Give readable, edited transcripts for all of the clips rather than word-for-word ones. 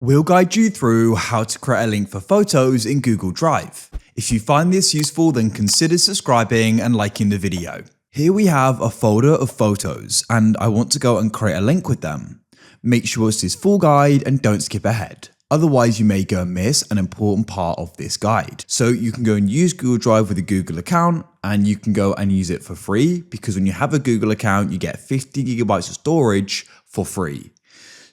We'll guide you through how to create a link for photos in Google Drive. If you find this useful, then consider subscribing and liking the video. Here we have a folder of photos and I want to go and create a link with them. Make sure it's this full guide and don't skip ahead. Otherwise, you may go and miss an important part of this guide. So you can go and use Google Drive with a Google account and you can go and use it for free because when you have a Google account, you get 50 gigabytes of storage for free.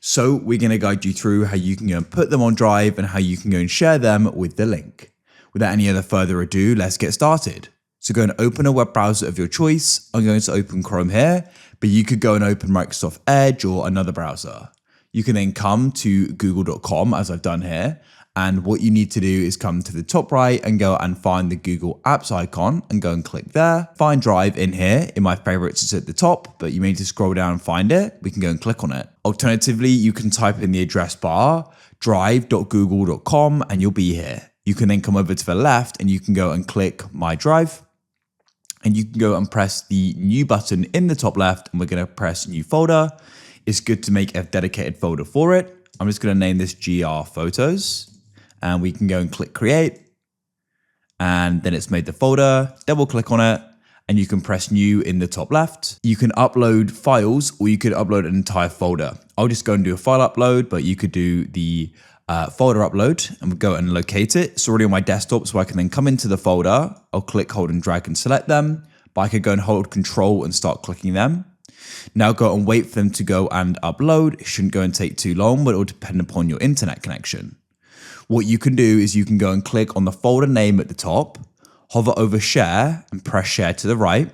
So we're going to guide you through how you can go and put them on Drive and how you can go and share them with the link. Without any other further ado, let's get started. So go and open a web browser of your choice. I'm going to open Chrome here, but you could go and open Microsoft Edge or another browser. You can then come to google.com as I've done here. And what you need to do is come to the top right and go and find the Google Apps icon and go and click there. Find Drive in here. In my favorites, it's at the top, but you may need to scroll down and find it. We can go and click on it. Alternatively, you can type in the address bar, drive.google.com, and you'll be here. You can then come over to the left and you can go and click My Drive. And you can go and press the new button in the top left, and we're going to press New Folder. It's good to make a dedicated folder for it. I'm just going to name this GR Photos. And we can go and click create. And then it's made the folder, double click on it, and you can press new in the top left. You can upload files or you could upload an entire folder. I'll just go and do a file upload, but you could do the folder upload and we'll go and locate it. It's already on my desktop, so I can then come into the folder. I'll click, hold and drag and select them, but I could go and hold control and start clicking them. Now go and wait for them to go and upload. It shouldn't go and take too long, but it will depend upon your internet connection. What you can do is you can go and click on the folder name at the top, hover over share and press share to the right.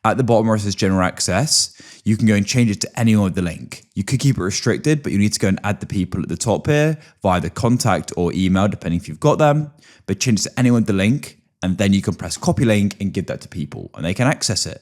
At the bottom where it says general access, you can go and change it to anyone with the link. You could keep it restricted, but you need to go and add the people at the top here via the contact or email, depending if you've got them, but change it to anyone with the link. And then you can press copy link and give that to people and they can access it.